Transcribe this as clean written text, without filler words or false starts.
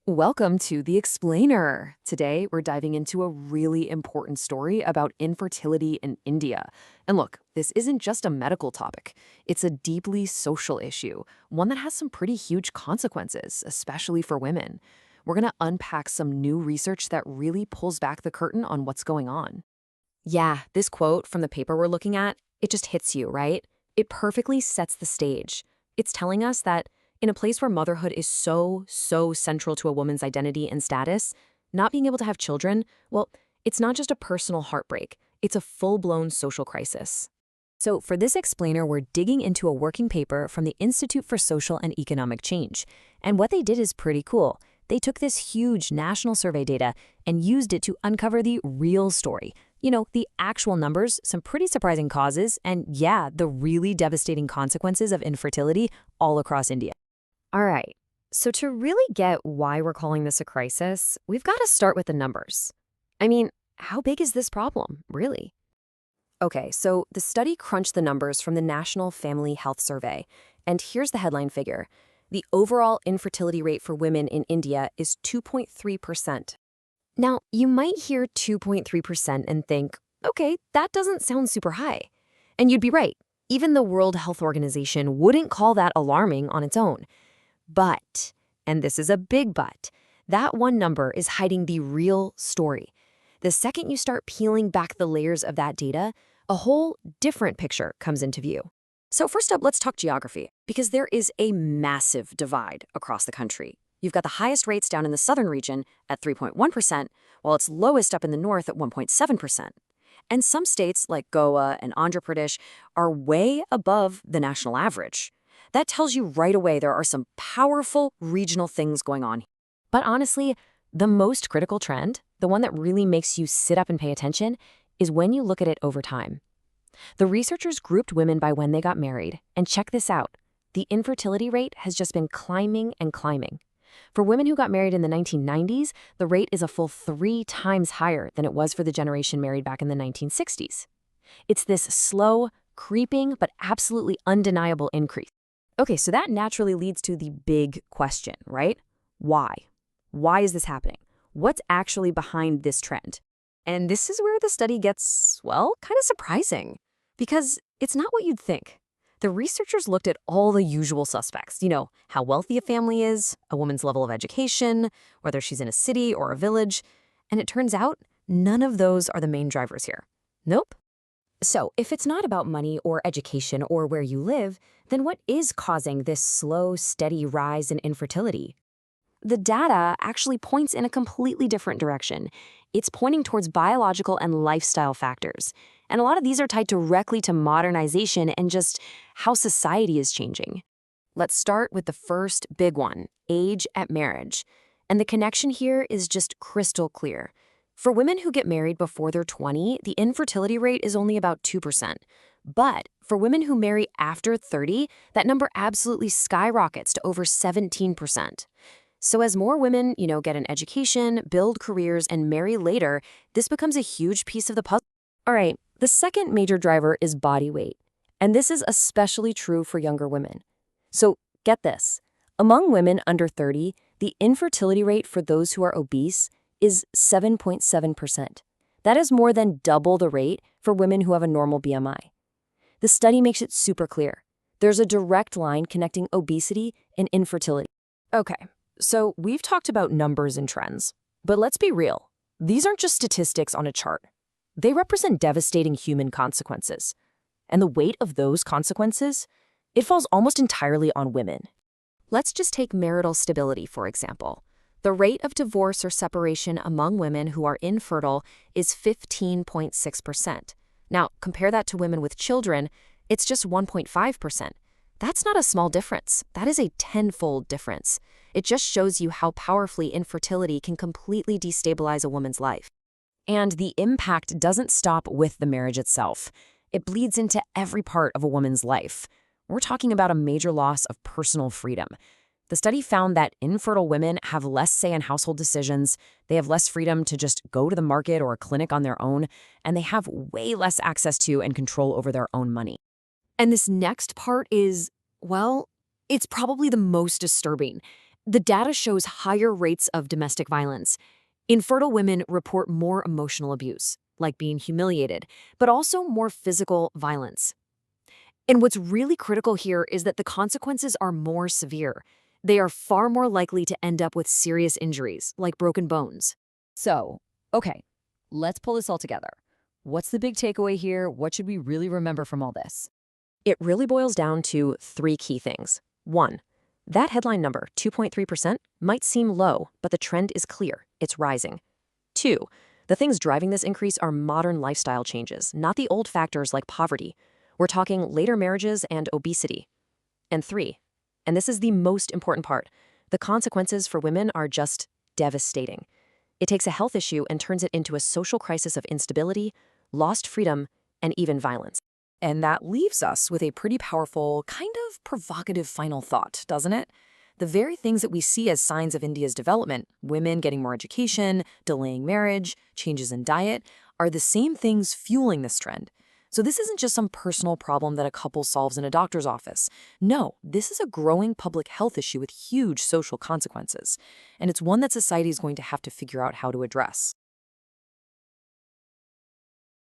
Welcome to The Explainer. Today, we're diving into a really important story about infertility in India. And look, this isn't just a medical topic. It's a deeply social issue, one that has some pretty huge consequences, especially for women. We're going to unpack some new research that really pulls back the curtain on what's going on. Yeah, this quote from the paper we're looking at, it just hits you, right? It perfectly sets the stage. It's telling us that in a place where motherhood is so central to a woman's identity and status, not being able to have children, well, it's not just a personal heartbreak, it's a full-blown social crisis. So for this explainer, we're digging into a working paper from the Institute for Social and Economic Change. And what they did is pretty cool. They took this huge national survey data and used it to uncover the real story. The actual numbers, some pretty surprising causes, and yeah, the really devastating consequences of infertility all across India. All right, so to really get why we're calling this a crisis, we've got to start with the numbers. I mean, how big is this problem, really? Okay, so the study crunched the numbers from the National Family Health Survey, and here's the headline figure. The overall infertility rate for women in India is 2.3%. Now, you might hear 2.3% and think, okay, that doesn't sound super high. And you'd be right. Even the World Health Organization wouldn't call that alarming on its own. But, and this is a big but, that one number is hiding the real story. The second you start peeling back the layers of that data, a whole different picture comes into view. So first up, let's talk geography, because there is a massive divide across the country. You've got the highest rates down in the southern region at 3.1%, while it's lowest up in the north at 1.7%. And some states like Goa and Andhra Pradesh are way above the national average. That tells you right away there are some powerful regional things going on. But honestly, the most critical trend, the one that really makes you sit up and pay attention, is when you look at it over time. The researchers grouped women by when they got married, and check this out. The infertility rate has just been climbing and climbing. For women who got married in the 1990s, the rate is a full 3 times higher than it was for the generation married back in the 1960s. It's this slow, creeping, but absolutely undeniable increase. Okay, so that naturally leads to the big question, right? Why? Why is this happening? What's actually behind this trend? And this is where the study gets, well, kind of surprising. Because it's not what you'd think. The researchers looked at all the usual suspects. How wealthy a family is, a woman's level of education, whether she's in a city or a village. And it turns out none of those are the main drivers here. Nope. So if it's not about money or education or where you live, then what is causing this slow, steady rise in infertility? The data actually points in a completely different direction. It's pointing towards biological and lifestyle factors. And a lot of these are tied directly to modernization and just how society is changing. Let's start with the first big one, age at marriage. And the connection here is just crystal clear. For women who get married before they're 20, the infertility rate is only about 2%. But for women who marry after 30, that number absolutely skyrockets to over 17%. So as more women, get an education, build careers, and marry later, this becomes a huge piece of the puzzle. All right, the second major driver is body weight. And this is especially true for younger women. So get this. Among women under 30, the infertility rate for those who are obese is 7.7%. That is more than double the rate for women who have a normal BMI. The study makes it super clear. There's a direct line connecting obesity and infertility. Okay, so we've talked about numbers and trends, but let's be real. These aren't just statistics on a chart. They represent devastating human consequences. And the weight of those consequences, it falls almost entirely on women. Let's just take marital stability, for example. The rate of divorce or separation among women who are infertile is 15.6%. Now, compare that to women with children, it's just 1.5%. That's not a small difference. That is a tenfold difference. It just shows you how powerfully infertility can completely destabilize a woman's life. And the impact doesn't stop with the marriage itself. It bleeds into every part of a woman's life. We're talking about a major loss of personal freedom. The study found that infertile women have less say in household decisions, they have less freedom to just go to the market or a clinic on their own, and they have way less access to and control over their own money. And this next part is, well, it's probably the most disturbing. The data shows higher rates of domestic violence. Infertile women report more emotional abuse, like being humiliated, but also more physical violence. And what's really critical here is that the consequences are more severe. They are far more likely to end up with serious injuries, like broken bones. So, okay, let's pull this all together. What's the big takeaway here? What should we really remember from all this? It really boils down to three key things. One, that headline number, 2.3%, might seem low, but the trend is clear. It's rising. Two, the things driving this increase are modern lifestyle changes, not the old factors like poverty. We're talking later marriages and obesity. And three, and this is the most important part, the consequences for women are just devastating. It takes a health issue and turns it into a social crisis of instability, lost freedom, and even violence. And that leaves us with a pretty powerful, kind of provocative final thought, doesn't it? The very things that we see as signs of India's development, women getting more education, delaying marriage, changes in diet, are the same things fueling this trend. So this isn't just some personal problem that a couple solves in a doctor's office. No, this is a growing public health issue with huge social consequences. And it's one that society is going to have to figure out how to address.